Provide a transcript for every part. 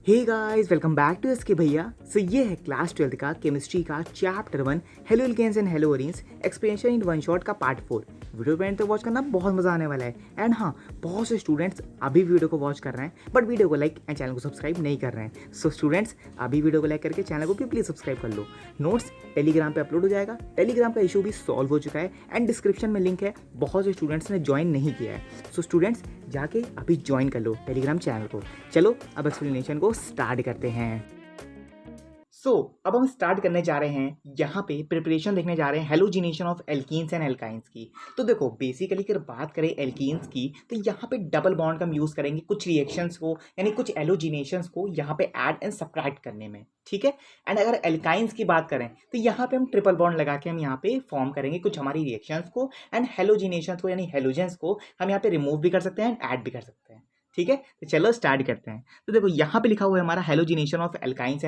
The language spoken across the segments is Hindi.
Hey guys, welcome back to SK भैया। सो ये है क्लास 12 का केमिस्ट्री का chapter 1 haloalkanes and haloarenes explanation in one shot का पार्ट 4। वीडियो को एंड तक वॉच करना, बहुत मजा आने वाला है। एंड हाँ, बहुत से स्टूडेंट्स अभी वीडियो को वॉच कर रहे हैं बट वीडियो को लाइक एंड चैनल को सब्सक्राइब नहीं कर रहे हैं। सो स्टूडेंट्स, अभी वीडियो को लाइक करके चैनल को भी प्लीज सब्सक्राइब कर लो। नोट्स टेलीग्राम पे अपलोड हो जाएगा, टेलीग्राम का इशू भी सॉल्व हो चुका है एंड डिस्क्रिप्शन में लिंक है। बहुत से स्टूडेंट्स ने ज्वाइन नहीं किया है, सो स्टूडेंट्स जाके अभी ज्वाइन कर लो टेलीग्राम चैनल को। चलो अब एक्सप्लेनेशन को स्टार्ट करते हैं। अब हम स्टार्ट करने जा रहे हैं। यहाँ पे प्रिपरेशन देखने जा रहे हैं halogenation of alkenes and alkynes की। तो देखो, बेसिकली अगर बात करें एल्कीन्स की तो यहाँ पे डबल बॉन्ड का हम यूज करेंगे कुछ रिएक्शंस को, यानी कुछ एलोजिनेशंस को यहाँ पे ऐड एंड सब्ट्रैक्ट करने में, ठीक है। एंड अगर एल्काइंस की बात करें तो यहाँ पे हम ट्रिपल बॉन्ड लगा के हम यहाँ पे फॉर्म करेंगे कुछ हमारी रिएक्शंस को, एंड हेलोजिनेशंस को यानी हेलोजेंस को हम यहाँ पे रिमूव भी कर सकते हैं एंड ऐड भी कर सकते हैं, ठीक है। तो चलो स्टार्ट करते हैं। तो देखो, यहाँ पे लिखा हुआ है हमारा halogenation of alkynes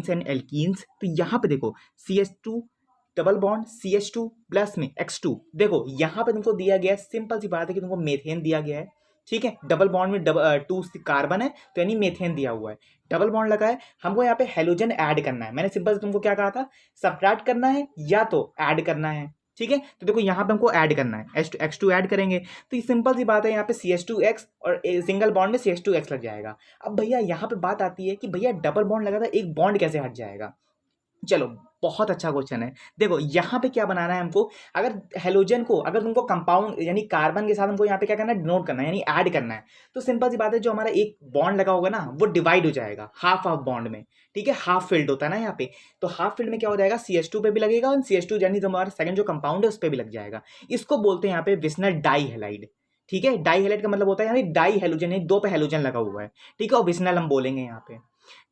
and alkenes. तो यहाँ पे देखो CH2 double bond CH2 plus में X2। देखो यहाँ पे तुमको दिया गया है, सिंपल सी बात है कि तुमको मेथेन दिया गया है, ठीक है। डबल बॉन्ड में 2 कार्बन है तो यानी मेथेन दिया हुआ है। डबल बॉन्ड लगा है, हमको यहाँ पे हेलोजन ऐड करना है। मैंने सिंपल से तुमको क्या कहा था, सब्ट्रैक्ट करना है या तो ऐड करना है, ठीक है। तो देखो यहाँ पे हमको ऐड करना है, X2 ऐड करेंगे तो ये सिंपल सी बात है, यहाँ पे CH2X और सिंगल बॉन्ड में CH2X लग जाएगा। अब भैया यहाँ पे बात आती है कि भैया डबल बॉन्ड लगा था, एक बॉन्ड कैसे हट जाएगा। चलो, बहुत अच्छा क्वेश्चन है। देखो यहाँ पे क्या बनाना है हमको, अगर हेलोजन को अगर तुमको कंपाउंड यानी कार्बन के साथ हमको यहाँ पे क्या करना है, डिनोट करना है यानी ऐड करना है। तो सिंपल सी बात है, जो हमारा एक बॉन्ड लगा होगा ना वो डिवाइड हो जाएगा हाफ हाफ बॉन्ड में, ठीक है। हाफ फिल्ड होता है ना यहाँ पे, तो हाफ फिल्ड में क्या हो जाएगा, CH2 पे भी लगेगा और CH2 यानी हमारा सेकंड जो कंपाउंड है उस पर भी लग जाएगा। इसको बोलते हैं यहाँ पे विस्नर डाईहेलाइड, ठीक है। डाईहेलाइड का मतलब होता है यानी डाई हेलोजन, यानी 2 पे हेलोजन लगा हुआ है, ठीक है। और विस्नल हम बोलेंगे यहाँ पे,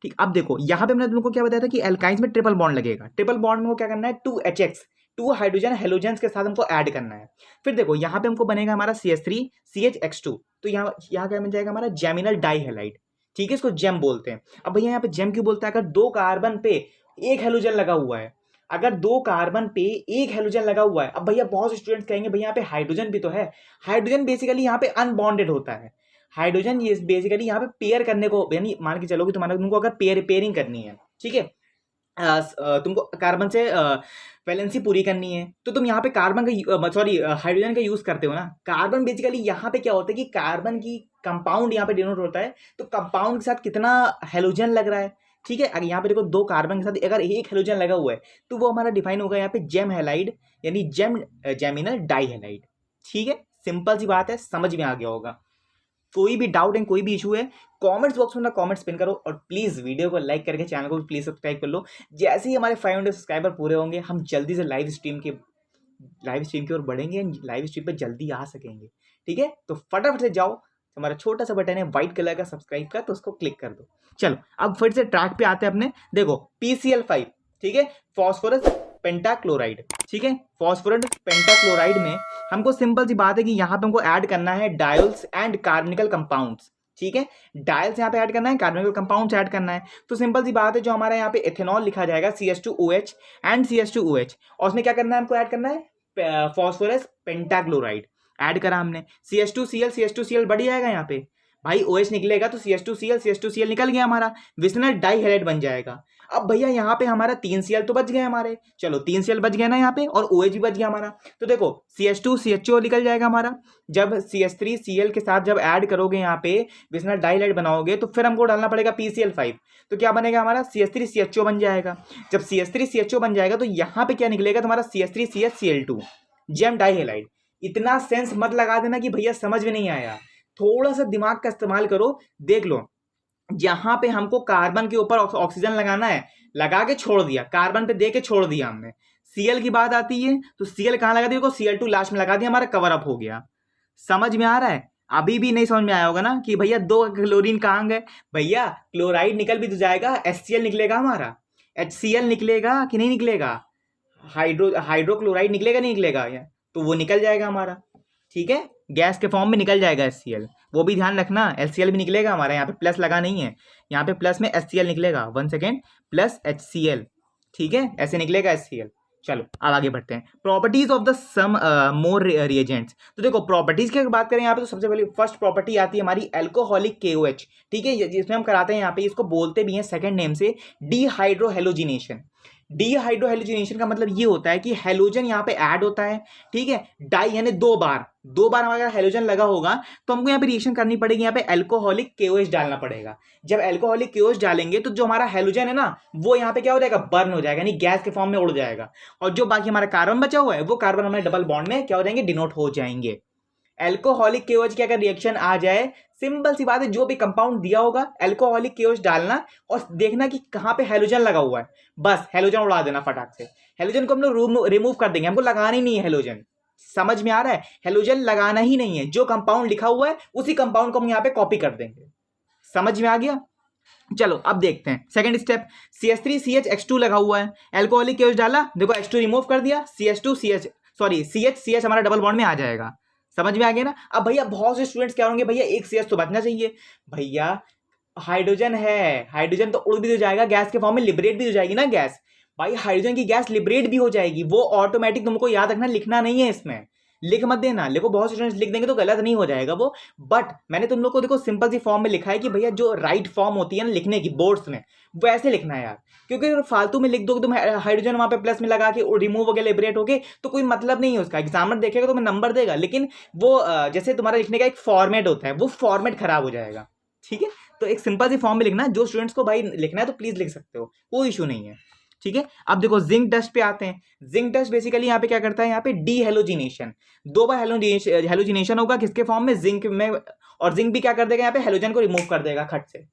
ठीक। अब देखो यहाँ पे हमने तुमको क्या बताया था कि एल्काइंस में ट्रिपल बॉन्ड लगेगा। ट्रिपल बॉन्ड में वो क्या करना है, 2HX 2 हाइड्रोजन हेलोजेंस के साथ हमको ऐड करना है। फिर देखो यहाँ पे हमको बनेगा हमारा CH3 CHX2। तो यहाँ क्या बन जाएगा हमारा जेमिनल डाईहेलाइड, ठीक है। इसको जेम बोलते हैं। अब भैया यहाँ पे जेम क्यों बोलते हैं, अगर 2 कार्बन पे एक हेलोजन लगा हुआ है, अगर 2 कार्बन पे एक हेलोजन लगा हुआ है। अब भैया बहुत से स्टूडेंट्स कहेंगे भैया यहाँ पे हाइड्रोजन भी तो है। हाइड्रोजन बेसिकली यहाँ पे अनबॉन्डेड होता है। हाइड्रोजन ये बेसिकली यहाँ पे पेयर करने को, यानी मान के चलो कि तुमको अगर पेयरिंग करनी है, ठीक है, तुमको कार्बन से वैलेंसी पूरी करनी है तो तुम यहाँ पे कार्बन का हाइड्रोजन का यूज करते हो ना। कार्बन बेसिकली यहाँ पे क्या होता है कि कार्बन की कंपाउंड यहाँ पे डिनोट होता है, तो कंपाउंड के साथ कितना हेलोजन लग रहा है, ठीक है। अगर यहाँ पे देखो 2 कार्बन के साथ अगर एक हेलोजन लगा हुआ है तो वो हमारा डिफाइन होगा यहाँ पे जेम हेलाइड यानी जेमिनल डाईहेलाइड, ठीक है। सिंपल सी बात है, समझ में आ गया होगा। कोई भी डाउट एंड कोई भी इशू है कमेंट्स बॉक्स में ना कमेंट्स पिन करो, और प्लीज वीडियो को लाइक करके चैनल को भी प्लीज सब्सक्राइब कर लो। जैसे ही हमारे 500 सब्सक्राइबर पूरे होंगे हम जल्दी से लाइव स्ट्रीम की ओर बढ़ेंगे एंड लाइव स्ट्रीम पे जल्दी आ सकेंगे, ठीक है। तो फटाफट से जाओ, हमारा छोटा सा बटन है व्हाइट कलर का सब्सक्राइब का, तो उसको क्लिक कर दो। चलो अब फिर से ट्रैक पे आते हैं अपने। देखो PCl5, ठीक है, फॉस्फोरस पेंटाक्लोराइड, ठीक है। फॉस्फोरस पेंटाक्लोराइड में हमको सिंपल सी बात है कि यहाँ पे हमको ऐड करना है डायोल्स एंड कार्बनिकल कंपाउंड्स, ठीक है। डायल्स यहाँ पे ऐड करना है, कार्बनिकल कंपाउंड्स ऐड करना है। तो सिंपल सी बात है, जो हमारा यहाँ पे एथेनॉल लिखा जाएगा CH2OH एंड CH2OH, और उसमें क्या करना है, हमको ऐड करना है फॉस्फोरस पेंटाक्लोराइड। ऐड करा हमने, CH2Cl बढ़ जाएगा यहाँ पे, भाई OH निकलेगा तो CH2Cl निकल गया, हमारा विस्नल डाईहेलाइड बन जाएगा। अब भैया यहाँ पे हमारा 3 Cl तो बच गए हमारे, चलो 3 Cl बच गया ना यहाँ पे, और OH भी बच गया हमारा। तो देखो CH2 CHO निकल जाएगा हमारा। जब CH3 Cl के साथ जब ऐड करोगे यहाँ पे विस्नल डाईहेलाइड बनाओगे तो फिर हमको डालना पड़ेगा PCl5। तो क्या बनेगा हमारा, CH3 CHO बन जाएगा। जब CH3 CHO बन जाएगा तो यहाँ पे क्या निकलेगा तुम्हारा, CH3 CHCl2 जेम डाईहेलाइड। इतना सेंस मत लगा देना कि भैया समझ में नहीं आया, थोड़ा सा दिमाग का इस्तेमाल करो। देख लो, जहां पे हमको कार्बन के ऊपर ऑक्सीजन लगाना है लगा के छोड़ दिया, कार्बन पे दे के छोड़ दिया हमने। Cl की बात आती है तो Cl कहाँ लगा दिया, Cl2 लास्ट में लगा दिया, हमारा कवर अप हो गया। समझ में आ रहा है? अभी भी नहीं समझ में आया होगा ना कि भैया 2 क्लोरीन कहाँ गए। भैया क्लोराइड निकल भी तो जाएगा, HCl निकलेगा हमारा, HCl निकलेगा कि नहीं निकलेगा, हाइड्रोक्लोराइड निकलेगा नहीं निकलेगा, तो वो निकल जाएगा हमारा, ठीक है। गैस के फॉर्म में निकल जाएगा HCl, वो भी ध्यान रखना। LCl भी निकलेगा हमारा, यहाँ पे प्लस लगा नहीं है, यहाँ पे प्लस में HCl निकलेगा, 1 सेकेंड, प्लस HCl, ठीक है, ऐसे निकलेगा HCl, चलो अब आगे बढ़ते हैं। Properties of the some more reagents. तो देखो प्रॉपर्टीज की अगर बात करें यहाँ पे तो सबसे पहले फर्स्ट प्रॉपर्टी आती है हमारी एल्कोहलिक KOH। ठीक है, जिसमें हम कराते हैं यहाँ पे, इसको बोलते भी हैं सेकंड नेम से डीहाइड्रोहेलोजिनेशन। डीहाइड्रोहेलोजिनेशन का मतलब ये होता है कि हेलोजन यहाँ पे ऐड होता है। ठीक है, डाई यानी दो बार हमारा हेलोजन लगा होगा तो हमको यहाँ पे रिएक्शन करनी पड़ेगी, यहाँ पे एल्कोहलिक KOH डालना पड़ेगा। जब एल्कोहलिक KOH डालेंगे तो जो हमारा हेलोजन है ना वो यहाँ पे क्या हो जाएगा, बर्न हो जाएगा, यानी गैस के फॉर्म में उड़ जाएगा। और जो बाकी हमारा कार्बन बचा हुआ है वो कार्बन हमारे डबल बॉन्ड में क्या हो जाएंगे, डिनोट हो जाएंगे। एल्कोहलिक KOH की अगर रिएक्शन आ जाए, सिंपल सी बात है, जो भी कंपाउंड दिया होगा एल्कोहलिक KOH डालना और देखना कि कहाँ पे हेलोजन लगा हुआ है, बस हेलोजन उड़ा देना फटाक से। हेलोजन को हम लोग रिमूव कर देंगे, हमको लगाना ही नहीं है हेलोजन। समझ में आ रहा है, हेलोजन लगाना ही नहीं है, जो कंपाउंड लिखा हुआ है उसी कंपाउंड को हम यहाँ पे कॉपी कर देंगे। समझ में आ गया। चलो अब देखते हैं सेकंड स्टेप। CH3CH X2 लगा हुआ है, एल्कोहलिक KOH डाला, देखो H2 रिमूव कर दिया, CH हमारा डबल बॉन्ड में आ जाएगा। समझ में आ गया ना। अब भैया बहुत से स्टूडेंट्स क्या होंगे, भैया एक CH तो बचना चाहिए। भैया हाइड्रोजन है, हाइड्रोजन तो उड़ भी तो जाएगा, गैस के फॉर्म में लिबरेट भी हो जाएगी ना गैस। भाई हाइड्रोजन की गैस लिबरेट भी हो जाएगी, वो ऑटोमेटिक, तुमको याद रखना, लिखना नहीं है इसमें, लिख मत देना। देखो बहुत स्टूडेंट्स लिख देंगे तो गलत नहीं हो जाएगा वो, बट मैंने तुम लोग को देखो सिंपल सी फॉर्म में लिखा है कि भैया जो राइट फॉर्म होती है ना लिखने की बोर्ड्स में, वो ऐसे लिखना है यार। क्योंकि अगर फालतू में लिख दोगे तुम हाइड्रोजन वहां पे प्लस में लगा के रिमूव हो गया, लिबरेट हो गए, तो कोई मतलब नहीं है उसका। एग्जामिनर देखेगा तो तुम्हें नंबर देगा, लेकिन वो जैसे तुम्हारा लिखने का एक फॉर्मेट होता है, वो फॉर्मेट खराब हो जाएगा। ठीक है, तो एक सिंपल सी फॉर्म में लिखना, जो स्टूडेंट्स को भाई लिखना है तो प्लीज लिख सकते हो, कोई इशू नहीं है। ठीक है, अब देखो जिंक डस्ट पे आते हैं। जिंक डस्ट बेसिकली यहाँ पे क्या करता है, यहाँ पे डीहेलोजिनेशन, दो बार हेलोजिनेशन होगा, किसके फॉर्म में, जिंक में, और जिंक भी क्या कर देगा, यहाँ पे हेलोजन को रिमूव कर देगा खट से।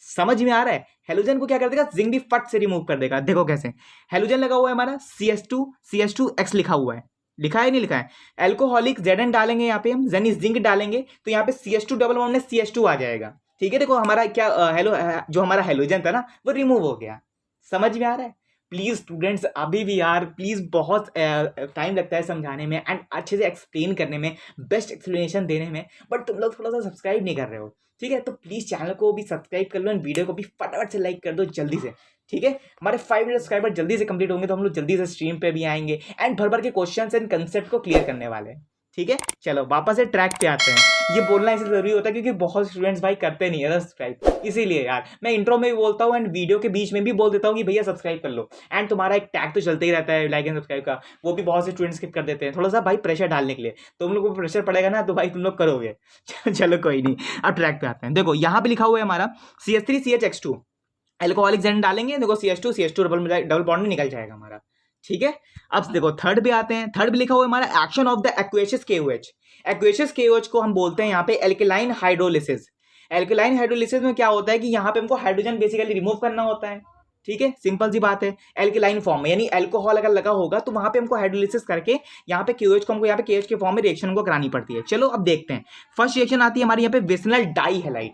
समझ में आ रहा है, हेलोजन को क्या कर देगा, जिंक भी फट से रिमूव कर देगा। देखो कैसे, हेलोजन लगा हुआ है हमारा, CH2X लिखा हुआ है, लिखा है नहीं लिखा है, एल्कोहलिक Zn डालेंगे यहाँ पे हम, यानी जिंक डालेंगे तो यहाँ पे CH2 डबल बॉन्ड में CH2 आ जाएगा। ठीक है, देखो हमारा क्या जो हमारा हेलोजन था ना वो रिमूव हो गया। समझ में आ रहा है। प्लीज स्टूडेंट्स, अभी भी यार प्लीज, बहुत टाइम लगता है समझाने में एंड अच्छे से एक्सप्लेन करने में, बेस्ट एक्सप्लेनेशन देने में, बट तुम लोग थोड़ा सा सब्सक्राइब नहीं कर रहे हो। ठीक है, तो प्लीज चैनल को भी सब्सक्राइब कर लो एंड वीडियो को भी फटाफट से लाइक कर दो जल्दी से। ठीक है, हमारे 5 सब्सक्राइबर जल्दी से कंप्लीट होंगे तो हम लोग जल्दी से स्ट्रीम पे भी आएंगे एंड भर भर के क्वेश्चन एंड कंसेप्ट को क्लियर करने वाले हैं। ठीक है, चलो वापस से ट्रैक पे आते हैं। ये बोलना इसलिए जरूरी होता है क्योंकि बहुत स्टूडेंट्स भाई करते नहीं है सब्सक्राइब, इसीलिए यार मैं इंट्रो में भी बोलता हूँ एंड वीडियो के बीच में भी बोल देता हूँ कि भैया सब्सक्राइब कर लो, एंड तुम्हारा एक टैग तो चलते ही रहता है लाइक एंड सब्सक्राइब का, वो भी बहुत से स्टूडेंट्स स्किप कर देते हैं। थोड़ा सा भाई प्रेशर डालने के लिए, तुम लोग को प्रेशर पड़ेगा ना तो भाई तुम लोग करोगे। चलो कोई नहीं, अब ट्रैक पे आते हैं। देखो यहाँ पे लिखा हुआ है हमारा CH3CH X2, एल्कोहलिक Zn डालेंगे, देखो CH2 डबल बॉन्ड में निकल जाएगा हमारा। ठीक है, अब देखो थर्ड पे आते हैं। थर्ड पे लिखा हुआ है हमारा action of the aqueous KOH। Aqueous KOH को हम बोलते हैं यहाँ पे एल्केलाइन हाइड्रोलिसिस। एल्केलाइन हाइड्रोलिसिस में क्या होता है कि यहाँ पे हमको हाइड्रोजन बेसिकली रिमूव करना होता है। ठीक है, सिंपल सी बात है, एल्केलाइन फॉर्म में, यानी एल्कोहल अगर लगा होगा तो वहां पे हमको हाइड्रोलिसिस करके यहाँ पे KOH को हमको यहाँ पे KOH के फॉर्म में रिएक्शन हमको करानी पड़ती है। चलो अब देखते हैं। फर्स्ट रिएक्शन आती है हमारी यहाँ पे विसिनल डाइहैलाइड।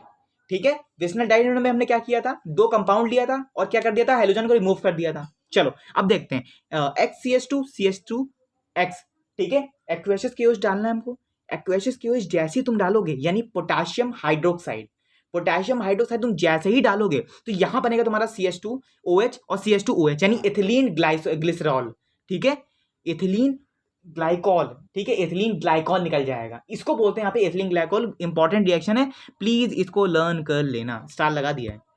ठीक है, विसिनल डाइहैलाइड में हमने क्या किया था, दो कंपाउंड लिया था और क्या कर दिया था, हेलोजन को रिमूव कर दिया था। चलो अब देखते हैं XCH2CH2X। ठीक है, एक्वेशियस KOH डालना है हमको। एक्वेशियस KOH जैसे ही तुम डालोगे, यानी पोटेशियम हाइड्रोक्साइड, पोटेशियम हाइड्रोक्साइड तुम जैसे ही डालोगे तो यहां बनेगा तुम्हारा CH2OH और CH2OH, यानी एथिलीन ग्लिसरॉल। ठीक है, एथिलीन ग्लाइकॉल। ठीक है, एथिलीन ग्लाइकॉल निकल जाएगा, इसको बोलते हैं यहाँ पे एथिलीन ग्लाइकॉल। इंपॉर्टेंट रिएक्शन है, प्लीज इसको लर्न कर लेना, स्टार लगा दिया है।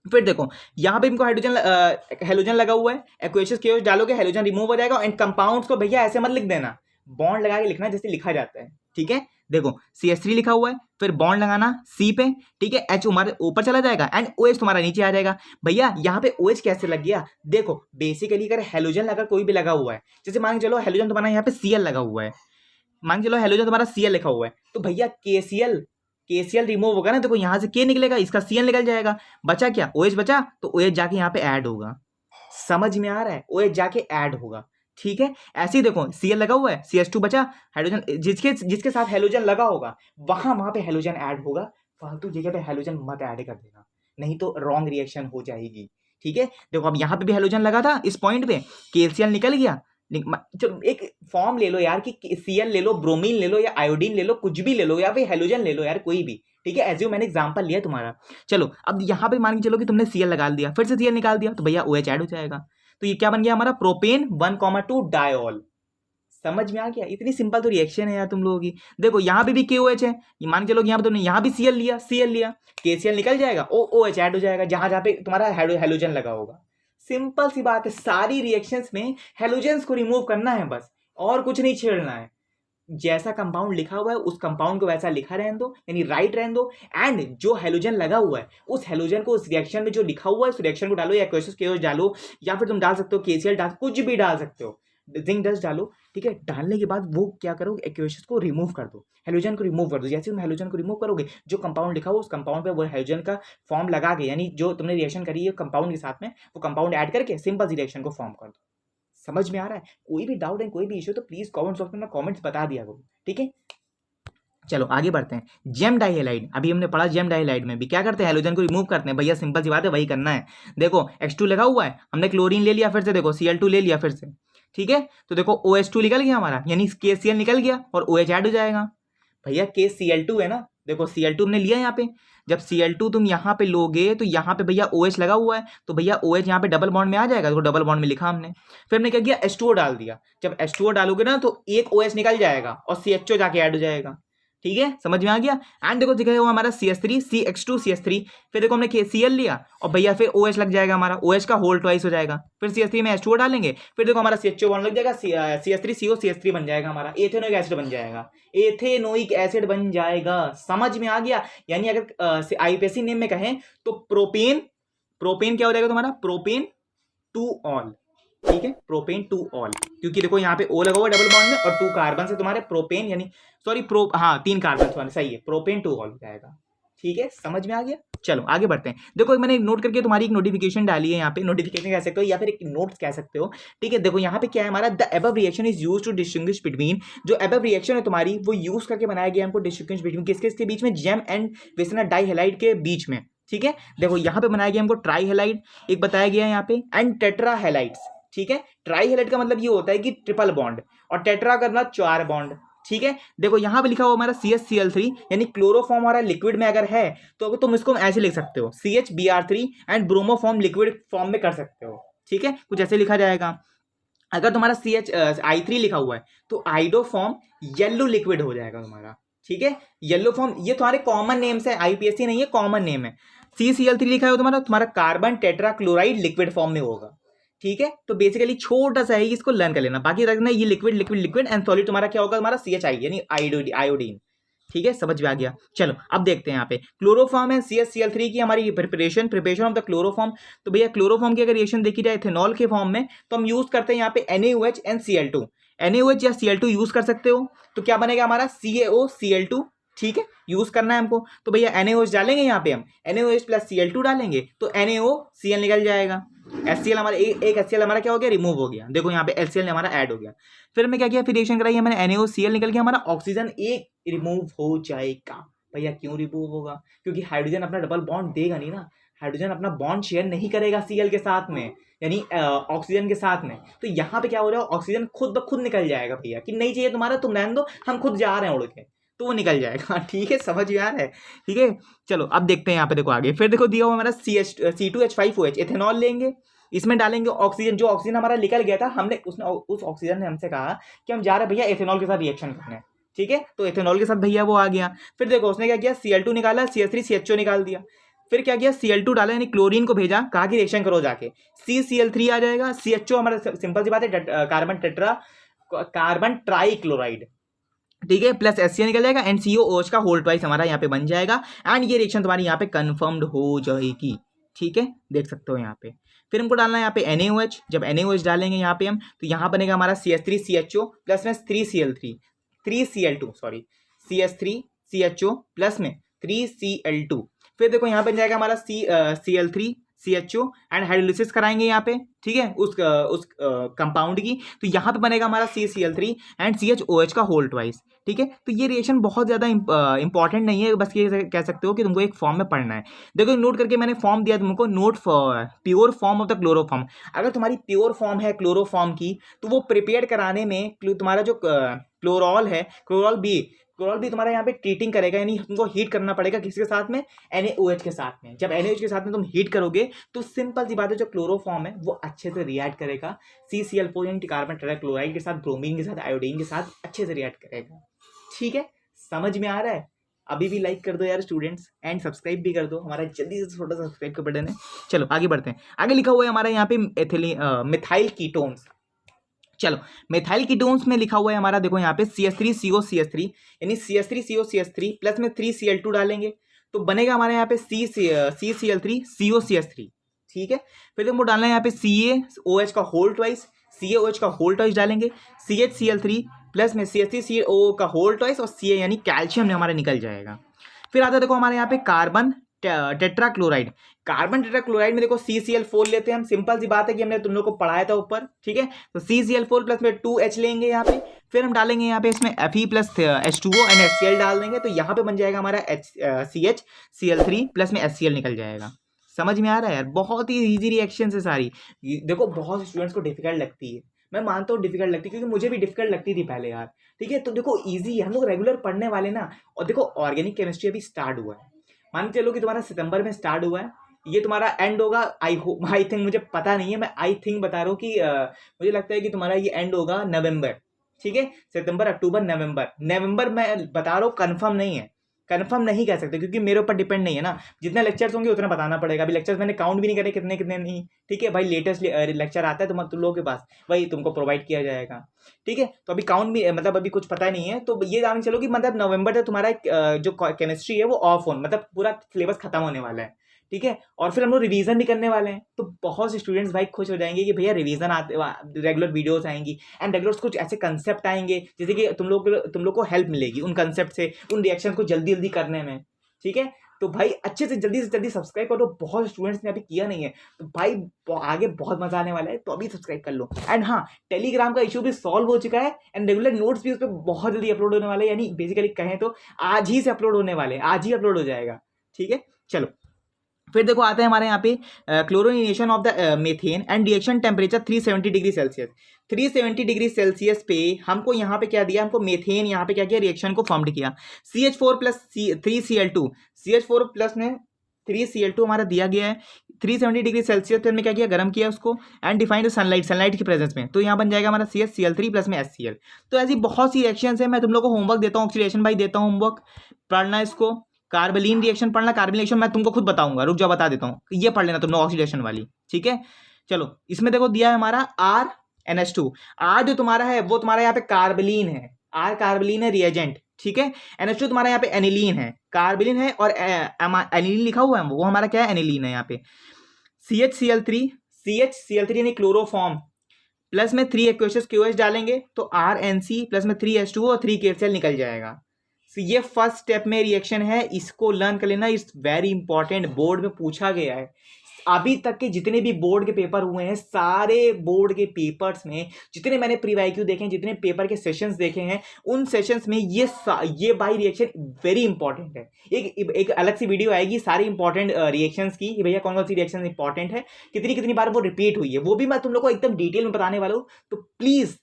फिर देखो यहाँ पे इनको हेलोजन लगा हुआ है, एक्वेशियस KOH डालोगे, हेलोजन रिमूव हो जाएगा। एंड कंपाउंड्स को भैया ऐसे मत लिख देना, बॉन्ड लगा के लिखना जैसे लिखा जाता है। ठीक है, देखो CH3 लिखा हुआ है, फिर बॉन्ड लगाना C पे। ठीक है, H हमारे ऊपर चला जाएगा एंड OH तुम्हारा नीचे आ जाएगा। भैया यहाँ पे OH कैसे लग गया, देखो बेसिकली अगर हेलोजन लगा कोई भी लगा हुआ है, जैसे मान के चलो हेलोजन तुम्हारा यहाँ पे Cl लगा हुआ है, मान के चलो हेलोजन तुम्हारा Cl लिखा हुआ है, तो भैया KCl रिमूव होगा ना, देखो यहाँ से K निकलेगा, इसका Cl निकल जाएगा, बचा क्या, OH बचा, तो OH जाके यहाँ पे ऐड होगा। समझ में आ रहा है, OH जाके ऐड होगा। ठीक है, ऐसे ही देखो Cl लगा हुआ है, CH2 बचा, हाइड्रोजन जिसके साथ हेलोजन लगा होगा वहां पे हेलोजन ऐड होगा। फालतू जगह पे हेलोजन मत ऐड कर देना, नहीं तो रॉन्ग रिएक्शन हो जाएगी। ठीक है, देखो अब यहाँ पे भी हेलोजन लगा था, इस पॉइंट पे KCl निकल गया। चलो एक फॉर्म ले लो यार कि Cl ले लो, ब्रोमीन ले लो या आयोडीन ले लो, कुछ भी ले लो, या फिर हेलोजन ले लो यार, कोई भी। ठीक है, एज मैंने एग्जांपल लिया तुम्हारा। चलो अब यहाँ पे मान के चलो कि तुमने Cl लगा दिया, फिर से Cl निकाल दिया, तो भैया OH ऐड हो जाएगा। तो ये क्या बन गया हमारा प्रोपेन 1,2 डायोल। समझ में आ गया? इतनी सिंपल तो रिएक्शन है यार तुम लोगों की। देखो यहाँ पे भी KOH है, ये मान के चलो यहाँ पे तुमने यहाँ भी Cl लिया, KCl निकल जाएगा, OH ऐड हो जाएगा जहां जहां पे तुम्हारा हेलोजन लगा होगा। सिंपल सी बात है, सारी रिएक्शंस में हेलोजेंस को रिमूव करना है बस, और कुछ नहीं छेड़ना है। जैसा कंपाउंड लिखा हुआ है उस कंपाउंड को वैसा लिखा रहने दो, यानी राइट रहने दो, एंड जो हेलोजन लगा हुआ है उस हेलोजन को उस रिएक्शन में जो लिखा हुआ है उस रिएक्शन को डालो, या KOH डालो, या फिर तुम डाल सकते हो KCl डाल, कुछ भी डाल सकते हो, जिंक डस्ट डालो, ठीक है। डालने के बाद वो क्या करो, एक्वेशंस को रिमूव कर दो, हेलोजन को रिमूव कर दो। जैसे तुम हेलोजन को रिमूव करोगे, जो कंपाउंड लिखा हुआ उस कंपाउंड पे वो हेलोजन का फॉर्म लगा के, यानी जो तुमने रिएक्शन करी है कंपाउंड के साथ में, वो कंपाउंड ऐड करके सिंपल सी रिएक्शन को फॉर्म कर दो। समझ में आ रहा है? कोई भी डाउट है, कोई भी इशू तो प्लीज कमेंट बॉक्स में कमेंट्स बता दिया करो, ठीक है। चलो आगे बढ़ते हैं। जेम डाइहेलाइड, अभी हमने पढ़ा जेम डाइहेलाइड में भी क्या करते हैं, हेलोजन को रिमूव करते हैं। भैया सिंपल सी बात है, वही करना है। देखो H2 लगा हुआ है, हमने क्लोरीन ले लिया, फिर से देखो Cl2 ले लिया फिर से, ठीक है। तो देखो OH2 निकल गया हमारा, यानी KCl निकल गया और OH ऐड हो जाएगा। भैया KCl2 है ना, देखो Cl2 हमने लिया यहाँ पे, जब Cl2 तुम यहाँ पे लोगे तो यहाँ पे भैया OH लगा हुआ है, तो भैया OH यहाँ पे डबल बॉन्ड में आ जाएगा, तो डबल बॉन्ड में लिखा हमने। फिर हमने क्या किया, H2O डाल दिया। जब H2O डालोगे ना तो एक OH निकल जाएगा और CHO जाके ऐड हो जाएगा, ठीक है। समझ में आ गया? एंड देखो दिखा हुआ हमारा CH3 CH2 CH3, फिर देखो हमने KCl लिया और भैया फिर OH लग जाएगा हमारा, OH का होल ट्वाइस हो जाएगा, फिर CH3 में H2O डालेंगे, फिर देखो हमारा CHO बॉन्ड लग जाएगा, CH3CO CH3 बन जाएगा हमारा, एथेनोइक एसिड बन जाएगा, एथेनोइक एसिड बन जाएगा। समझ में आ गया? यानी अगर IUPAC नेम में कहें तो प्रोपेन क्या हो जाएगा तुम्हारा, प्रोपेन टू ऑल, ठीक है, प्रोपेन टू ऑल, क्योंकि देखो यहाँ पे O लगा हुआ डबल बॉन्ड में और 2 कार्बन से तुम्हारे प्रोपेन, यानी सॉरी 3 कार्बन तुम्हारे, सही है, प्रोपेन टू ऑल हो जाएगा, ठीक है। समझ में आ गया? चलो आगे बढ़ते हैं। देखो मैंने नोट करके तुम्हारी एक नोटिफिकेशन डाली है यहाँ पे, नोटिफिकेशन कह सकते हो या फिर एक नोट्स कह सकते हो, ठीक है। देखो यहाँ पे क्या है हमारा, the above reaction is used to distinguish between, जो अबव रिएक्शन है तुम्हारी वो यूज करके बनाया गया हमको डिस्टिंग्विश बिटवीन किसके बीच में, जेम एंड विसनर डाइहेलाइड के बीच में, ठीक है। देखो यहाँ पे बनाया गया हमको ट्राईहेलाइड एक बताया गया है यहाँ पे, एंड टेट्राहेलाइड्स, ठीक है। ट्राईहेलाइड का मतलब ये होता है कि ट्रिपल बॉन्ड, और टेट्रा करना 4 बॉन्ड, ठीक है। देखो यहाँ पे लिखा हुआ हमारा CHCl3, यानी क्लोरोफॉर्म हमारा लिक्विड में अगर है तो तुम इसको ऐसे लिख सकते हो, CHBr3 and bromoform liquid form में कर सकते हो, ठीक है, कुछ ऐसे लिखा जाएगा। अगर तुम्हारा CHI3 लिखा हुआ है तो आइडोफॉर्म येलो लिक्विड हो जाएगा तुम्हारा, ठीक है। येलो फॉर्म ये तुम्हारे कॉमन नेम्स है, IUPAC नहीं है, कॉमन नेम है। CCl3 लिखा है तुम्हारा carbon tetra chloride liquid form में होगा, ठीक है। तो बेसिकली छोटा सा है, इसको लर्न कर लेना, बाकी रखना ये लिक्विड एंड सॉलिड तुम्हारा क्या होगा, तुम्हारा CHI यानी आयोडीन, ठीक है। समझ में आ गया? चलो अब देखते हैं यहाँ पे क्लोरोफॉर्म है CHCl3 की हमारी प्रिपरेशन ऑफ द क्लोरोफॉर्म। तो भैया क्लोरोफॉर्म की अगर रिएक्शन देखी जाए इथेनॉल के फॉर्म में, तो हम यूज करते हैं यहाँ पे NaOH एंड Cl2, NaOH या Cl2 यूज कर सकते हो। तो क्या बनेगा हमारा CaOCl2, ठीक है, यूज करना है हमको। तो भैया NaOH डालेंगे यहाँ पे, हम NaOH प्लस Cl2 डालेंगे तो NaOCl निकल जाएगा। HCl हमारा एक HCl हमारा क्या हो गया, रिमूव हो गया। देखो यहाँ पे HCl हमारा ऐड हो गया। फिर मैं क्या किया, फिर रिएक्शन कराई मैंने, NaOCl निकल गया, हमारा ऑक्सीजन एक रिमूव हो जाएगा। भैया क्यों रिमूव होगा, क्योंकि हाइड्रोजन अपना डबल बॉन्ड देगा नहीं ना, हाइड्रोजन अपना बॉन्ड शेयर नहीं करेगा Cl के साथ में, यानी ऑक्सीजन के साथ में। तो यहाँ पे क्या हो रहा है, ऑक्सीजन खुद ब खुद निकल जाएगा भैया, कि नहीं चाहिए तुम्हारा, तुम रहने दो, हम खुद जा रहे हैं उड़ के, तो वो निकल जाएगा, ठीक है। समझ में आ रहा है? ठीक है। चलो अब देखते हैं यहाँ पे, देखो आगे फिर देखो दिया हुआ हमारा C2H5OH, इथेनॉल लेंगे, इसमें डालेंगे ऑक्सीजन, जो ऑक्सीजन हमारा निकल गया था, हमने उस ऑक्सीजन ने हमसे कहा कि हम जा रहे हैं भैया एथेनॉल के साथ रिएक्शन करने, ठीक है। तो एथेनॉल के साथ भैया वो आ गया। फिर देखो उसने क्या किया, Cl2 निकाला, CH3CHO निकाल दिया, फिर क्या किया, Cl2 डाला, यानी क्लोरीन को भेजा, कहा कि रिएक्शन करो जाके, CCl3 आ जाएगा, CHO हमारा सिंपल सी बात है, कार्बन ट्राईक्लोराइड, ठीक है, प्लस HCl निकल जाएगा, एंड COOH का होल ट्वाइस हमारा यहाँ पे बन जाएगा, एंड ये रिएक्शन तुम्हारी यहाँ पे कंफर्म्ड हो जाएगी, ठीक है, देख सकते हो यहाँ पे। फिर हमको डालना है यहाँ पे NaOH, जब NaOH डालेंगे यहाँ पे हम, तो यहाँ बनेगा हमारा CH3CHO प्लस में 3Cl2 सॉरी, CH3CHO प्लस में 3Cl2। फिर देखो यहाँ बन जाएगा हमारा Cl3CHO एंड हाइड्रोलिसिस कराएंगे यहाँ पे, ठीक है, उस कंपाउंड की, तो यहाँ पे बनेगा हमारा CCl3 एंड CHOH का होल ट्वाइस, ठीक है। तो ये रिएक्शन बहुत ज़्यादा इंपॉर्टेंट नहीं है, बस ये कह सकते हो कि तुमको एक फॉर्म में पढ़ना है। देखो नोट करके मैंने फॉर्म दिया तुमको, note pure form of the chloroform. अगर तुम्हारी प्योर फॉर्म है क्लोरोफॉर्म की, तो वो प्रिपेयर कराने में तुम्हारा जो क्लोरॉल है, क्लोरॉल B क्लोरॉल भी तुम्हारा यहाँ पे ट्रीटिंग करेगा, यानी तुमको हीट करना पड़ेगा किसके साथ में, NaOH के साथ में। जब NaOH के साथ में तुम हीट करोगे तो सिंपल सी बात है, जो क्लोरोफॉर्म है वो अच्छे से रिएक्ट करेगा CCl4 यानी कार्बन टेट्राक्लोराइड के साथ, ब्रोमीन के साथ, आयोडीन के साथ अच्छे से रिएक्ट करेगा। ठीक है, समझ में आ रहा है? अभी भी लाइक कर दो यार स्टूडेंट्स, एंड सब्सक्राइब भी कर दो, हमारा जल्दी से छोटा सा सब्सक्राइब का बटन है। चलो आगे बढ़ते हैं। आगे लिखा हुआ है हमारा यहाँ पे मिथाइल कीटोन्स। चलो मिथाइल कीटोन्स में लिखा हुआ है हमारा, देखो यहाँ पे CH3COCH3 यानी CH3COCH3 प्लस में 3Cl2 डालेंगे तो बनेगा हमारे यहाँ पे CCl3COCH3। ठीक है, फिर तुमको डालना है यहाँ पे CaOH का होल ट्वाइस, CaOH का होल ट्वाइस डालेंगे, CHCl3 प्लस में CH3CO का होल ट्वाइस और Ca यानी कैल्शियम हमारा निकल जाएगा। फिर आता है देखो हमारे यहाँ पे कार्बन टेट्राक्लोराइड। कार्बन टेट्राक्लोराइड में देखो CCl4 लेते हैं हम, सिंपल सी बात है कि हमने तुम लोग को पढ़ाया था ऊपर। ठीक है, तो CCl4 प्लस में 2H लेंगे यहाँ पे, फिर हम डालेंगे यहाँ पे इसमें Fe plus H2O and HCl डाल देंगे तो यहाँ पे बन जाएगा हमारा CHCl3 प्लस में HCl निकल जाएगा। समझ में आ रहा है यार? बहुत ही ईजी रिएक्शन है सारी। देखो बहुत से स्टूडेंट्स को डिफिकल्ट लगती है, मैं मानता हूँ डिफिकल्ट लगती है, क्योंकि मुझे भी डिफिकल्ट लगती थी पहले यार। ठीक है, तो देखो इजी है, हम लोग रेगुलर पढ़ने वाले ना। और देखो ऑर्गेनिक केमिस्ट्री अभी स्टार्ट हुआ है, मान के चलो कि तुम्हारा सितंबर में स्टार्ट हुआ है, ये तुम्हारा एंड होगा आई थिंक, मुझे पता नहीं है, मैं आई थिंक बता रहा हूँ कि मुझे लगता है कि तुम्हारा ये एंड होगा नवंबर। ठीक है, सितंबर, अक्टूबर, नवंबर मैं बता रहा हूँ, कंफर्म नहीं है, कंफर्म नहीं कह सकते क्योंकि मेरे ऊपर डिपेंड नहीं है ना। जितने लेक्चर्स होंगे उतना बताना पड़ेगा। अभी लेक्चर्स मैंने काउंट भी नहीं करे कितने कितने नहीं। ठीक है भाई, लेटेस्ट लेक्चर आता है तुम लोगों के पास, वही तुमको प्रोवाइड किया जाएगा। ठीक है, तो अभी काउंट भी मतलब अभी कुछ पता नहीं है, तो ये जान चलो कि मतलब नवंबर तक तुम्हारा जो केमिस्ट्री है वो ऑफ ऑन, मतलब पूरा सिलेबस खत्म होने वाला है। ठीक है, और फिर हम लोग रिवीजन भी करने वाले हैं, तो बहुत से स्टूडेंट्स भाई खुश हो जाएंगे कि भैया रिवीजन आते, रेगुलर वीडियोस आएंगी एंड रेगुलर कुछ ऐसे कंसेप्ट आएंगे जिससे कि तुम लोग को हेल्प मिलेगी उन कंसेप्ट से, उन रिएक्शन को जल्दी जल्दी करने में। ठीक है, तो भाई अच्छे से जल्दी सब्सक्राइब करो। बहुत स्टूडेंट्स ने अभी किया नहीं है, तो भाई आगे बहुत मजा आने वाला है, तो अभी सब्सक्राइब कर लो। एंड हाँ, टेलीग्राम का इशू भी सॉल्व हो चुका है एंड रेगुलर नोट्स भी उस पर बहुत जल्दी अपलोड होने वाले हैं, यानी बेसिकली कहें तो आज ही से अपलोड होने वाले हैं, आज ही अपलोड हो जाएगा। ठीक है, चलो फिर देखो आते हैं हमारे यहाँ पे chlorination of the methane and reaction temperature 370 degree Celsius. 370 degree Celsius पे हमको यहाँ पे क्या दिया, हमको मीथेन यहाँ पे क्या किया, रिएक्शन को फॉर्म्ड किया। CH4 plus 3Cl2, CH4 plus में 3Cl2 हमारा दिया गया है। 370 डिग्री सेल्सियस पे हमने क्या किया, गर्म किया उसको एंड डिफाइंड सनलाइट की प्रेजेंस में, तो यहाँ बन जाएगा हमारा CHCl3 प्लस में HCl। तो ऐसी बहुत सी रिएक्शंस है, मैं तुम लोग को होमवर्क देता हूँ, ऑक्सीडेशन भाई देता हूँ होमवर्क, पढ़ना इसको। कार्बलीन रिएक्शन पढ़ना, कार्बलीन रिएक्शन मैं तुमको खुद बताऊंगा, रुक जाओ बता देता हूँ, ये पढ़ लेना तुम लोग ऑक्सीडेशन वाली। ठीक है, चलो इसमें देखो दिया है हमारा RNH2। R जो तुम्हारा है वो तुम्हारा यहाँ पे कार्बलीन है, R कार्बलीन है रिएजेंट। ठीक है, NH2 तुम्हारा यहाँ पे एनिलीन है, कार्बलीन है और एनिलीन लिखा हुआ है, वो हमारा क्या है, एनिलीन है यहाँ पे। CHCl3 यानी क्लोरोफॉर्म प्लस में 3 एक्वेशस QH डालेंगे तो RNC प्लस में 3H2O और 3 KCl निकल जाएगा। तो ये फर्स्ट स्टेप में रिएक्शन है, इसको लर्न कर लेना, इट्स वेरी इंपॉर्टेंट, बोर्ड में पूछा गया है। अभी तक के जितने भी बोर्ड के पेपर हुए हैं, सारे बोर्ड के पेपर्स में जितने मैंने प्रीवाइक्यू देखे हैं, जितने पेपर के सेशंस देखे हैं, उन सेशंस में ये बाई रिएक्शन वेरी इंपॉर्टेंट है। एक अलग सी वीडियो आएगी सारी इंपॉर्टेंट रिएक्शंस की, भैया कौन कौन सी रिएक्शन इंपॉर्टेंट है, कितनी कितनी बार वो रिपीट हुई है, वो भी मैं तुम लोग को एकदम डिटेल में बताने वाला हूँ। तो प्लीज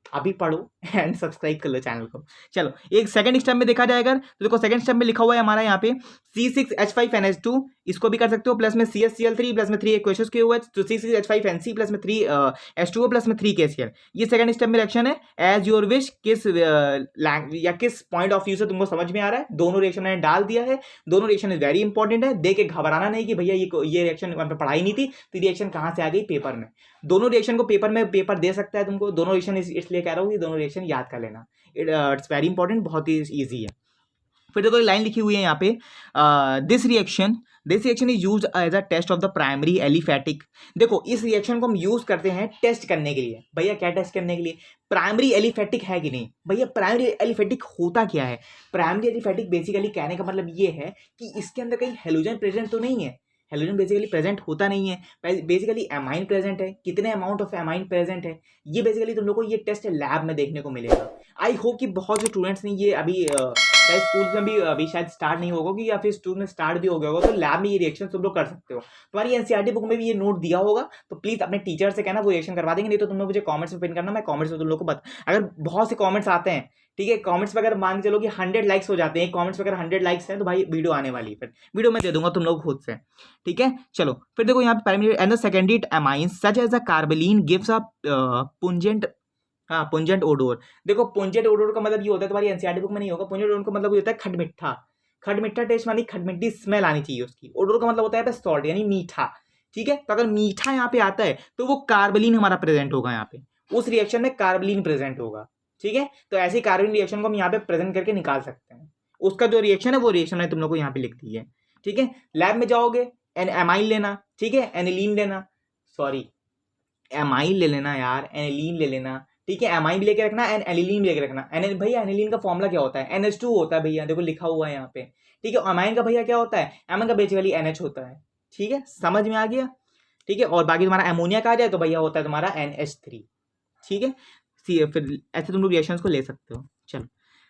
अभी पढ़ो एंड सब्सक्राइब कर लो चैनल को। चलो एक सेकंड स्टेप में देखा जाएगा, तो देखो सेकंड स्टेप में लिखा हुआ है हमारा यहाँ पे C6H5NH2, इसको भी कर सकते हो, प्लस में CHCl3 प्लस में 3 एक्वेशस QH, तो C6H5NC प्लस में 3 H2O प्लस में 3 KCl। ये सेकंड स्टेप में रिएक्शन है, एज योर विश, किस या किस पॉइंट ऑफ व्यू से तुमको समझ में आ रहा है। दोनों रिएक्शन मैंने डाल दिया है, दोनों रिएक्शन इज वेरी इंपॉर्टेंट है, देख के घबराना नहीं कि भैया ये रिएक्शन पढ़ाई नहीं थी तो रिएक्शन कहाँ से आ गई पेपर में। दोनों रिएक्शन को पेपर दे सकता है तुमको, दोनों रिएक्शन इसलिए कह रहा हूँ कि दोनों रिएक्शन याद कर लेना, इट्स वेरी इंपॉर्टेंट, बहुत ही ईजी है। फिर देखो लाइन लिखी हुई है यहाँ पे, this reaction is used as a test of the primary aliphatic. देखो इस रिएक्शन को हम यूज करते हैं टेस्ट करने के लिए। भैया क्या टेस्ट करने के लिए, प्राइमरी एलिफैटिक है कि नहीं। भैया प्राइमरी एलिफैटिक होता क्या है, प्राइमरी एलिफैटिक बेसिकली कहने का मतलब ये है कि इसके अंदर कहीं हेलोजन प्रेजेंट तो नहीं है, हेलोजन बेसिकली प्रेजेंट होता नहीं है, बेसिकली एमाइन प्रेजेंट है, कितने अमाउंट ऑफ एमाइन प्रेजेंट है, ये बेसिकली तुम लोग को ये टेस्ट लैब में देखने को मिलेगा। आई होप कि बहुत से स्टूडेंट्स ने ये अभी शायद स्कूल में भी अभी शायद स्टार्ट नहीं होगा कि, या फिर स्कूल में स्टार्ट भी हो गया होगा, तो लैब में ये रिएक्शन तुम लोग कर सकते हो। तुम्हारी एनसीईआरटी बुक में भी ये नोट दिया होगा, तो प्लीज अपने टीचर से कहना, वो रिएक्शन करवा देंगे। नहीं तो तुम लोग मुझे कॉमेंट्स में पिन करना, मैं कॉमेंट्स में तुम लोग को अगर बहुत से कॉमेंट्स आते हैं, ठीक है, कमेंट्स पे अगर मान के चलो कि 100 लाइक्स हो जाते हैं, कमेंट्स पे अगर 100 लाइक्स हैं तो भाई वीडियो आने वाली है, फिर वीडियो मैं दे दूंगा तुम लोग खुद से, ठीक है। चलो फिर देखो यहाँ पे primary and the secondary amines such as a carbylamine gives a pungent, हाँ पुंजेंट ओडोर। देखो पुंजेंट ओडोर का मतलब ये होता है, तुम्हारी एनसीईआरटी बुक में नहीं होगा। पुंजेंट ओडोर का मतलब ये होता है खटमिठा, खटमिठा टेस्ट, मानी खटमिट्टी स्मेल आनी चाहिए उसकी। ओडोर का मतलब होता है सॉल्ट यानी मीठा, ठीक है। तो अगर मीठा यहाँ पे आता है तो वो कार्बेलिन हमारा प्रेजेंट होगा, यहाँ पे उस रिएक्शन में कार्बेलिन प्रेजेंट होगा, ठीक है। तो ऐसी कार्बन रिएक्शन को हम यहाँ पे प्रेजेंट करके निकाल सकते हैं। उसका जो रिएक्शन है वो रिएक्शन है तुम लोग को यहाँ पे लिख दी है, ठीक है। लैब में जाओगे एमाइल लेना, ठीक है, एनिलीन लेना, सॉरी एमाइल ले लेना यार, एनिलीन ले लेना, ठीक है। एमाइल भी लेके रखना एंड एनिलीन भी लेके रखना। भैया एनिलीन का फॉर्मूला क्या होता है, NH2 होता है भैया, देखो लिखा हुआ है यहाँ पे, ठीक है। अमाइन का भैया क्या होता है, एमन का बेसिकली NH होता है, ठीक है, समझ में आ गया, ठीक है। और बाकी तुम्हारा एमोनिया का आ जाए तो भैया होता है तुम्हारा NH3, ठीक है। फिर ऐसे तुम लोग रिएक्शंस को ले सकते हो। चलो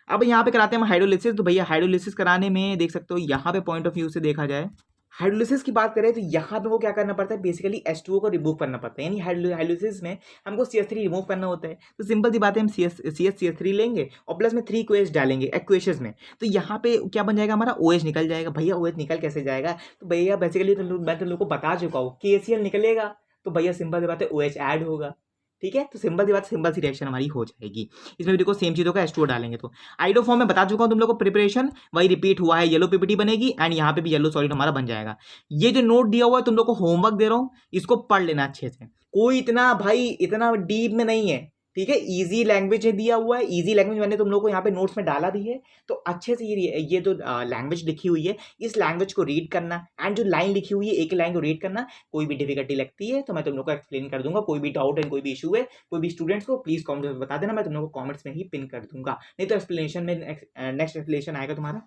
अब यहाँ पे कराते हैं हम हाइड्रोलिसिस। तो भैया हाइड्रोलिसिस कराने में देख सकते हो यहाँ पे पॉइंट ऑफ व्यू से देखा जाए, हाइड्रोलिसिस की बात करें तो यहाँ पे वो क्या करना पड़ता है, बेसिकली H2O को रिमूव करना पड़ता है, यानी हाइड्रोलिसिस में हमको CH3 रिमूव करना होता है। तो सिंपल सी बात है, हम CH3 लेंगे और प्लस में 3 OH डालेंगे एक्वेशंस में, तो यहाँ पे क्या बन जाएगा हमारा, OH निकल जाएगा। भैया OH निकल कैसे जाएगा, तो भैया बेसिकली मैं तो लोगों को बता चुका हूँ, KCl निकलेगा तो भैया सिंपल सी बात है OH ऐड होगा, ठीक है। तो सिंपल सी बात, सिंपल सी रिएक्शन हमारी हो जाएगी। इसमें भी देखो सेम चीज़ होगा, H2O डालेंगे तो आइडो फॉर्म में बता चुका हूँ तुम लोग को, प्रिपरेशन वही रिपीट हुआ है, येलो पीपीटी बनेगी एंड यहाँ पे भी येलो सॉलिड हमारा बन जाएगा। ये जो नोट दिया हुआ है तुम लोग को होमवर्क दे रहा हूँ, इसको पढ़ लेना अच्छे से, कोई इतना भाई इतना डीप में नहीं है, ठीक है। इजी लैंग्वेज दिया हुआ है, इजी लैंग्वेज मैंने तुम लोग को यहाँ पे नोट्स में डाला भी है, तो अच्छे से ये जो लैंग्वेज लिखी हुई है इस लैंग्वेज को रीड करना एंड जो लाइन लिखी हुई है एक लाइन को रीड करना। कोई भी डिफिकल्टी लगती है तो मैं तुम लोग को एक्सप्लेन कर दूंगा, कोई भी डाउट एंड कोई भी इशू है कोई भी स्टूडेंट्स को प्लीज कॉमेंट में बता देना, मैं तुम लोग को कॉमेंट्स में ही पिन कर दूंगा, नहीं तो एक्सप्लेनेशन में नेक्स्ट एक्सप्लेनेशन आएगा तुम्हारा,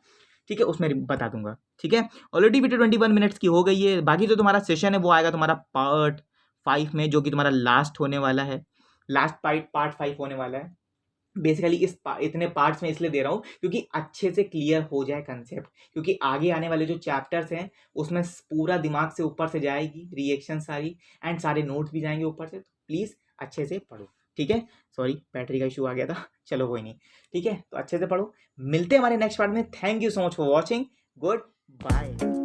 ठीक है, उसमें बता दूंगा, ठीक है। ऑलरेडी वीडियो 21 मिनट्स की हो गई है। बाकी जो तुम्हारा सेशन है वो आएगा तुम्हारा पार्ट 5 में, जो कि तुम्हारा लास्ट होने वाला है, लास्ट पार्ट 5 होने वाला है। बेसिकली इतने पार्ट्स में इसलिए दे रहा हूँ क्योंकि अच्छे से क्लियर हो जाए कंसेप्ट, क्योंकि आगे आने वाले जो चैप्टर्स हैं उसमें पूरा दिमाग से ऊपर से जाएगी रिएक्शन सारी एंड सारे नोट्स भी जाएंगे ऊपर से, तो प्लीज़ अच्छे से पढ़ो, ठीक है। सॉरी बैटरी का इशू आ गया था, चलो कोई नहीं, ठीक है। तो अच्छे से पढ़ो, मिलते हैं हमारे नेक्स्ट पार्ट में। Thank you so much for watching, good bye.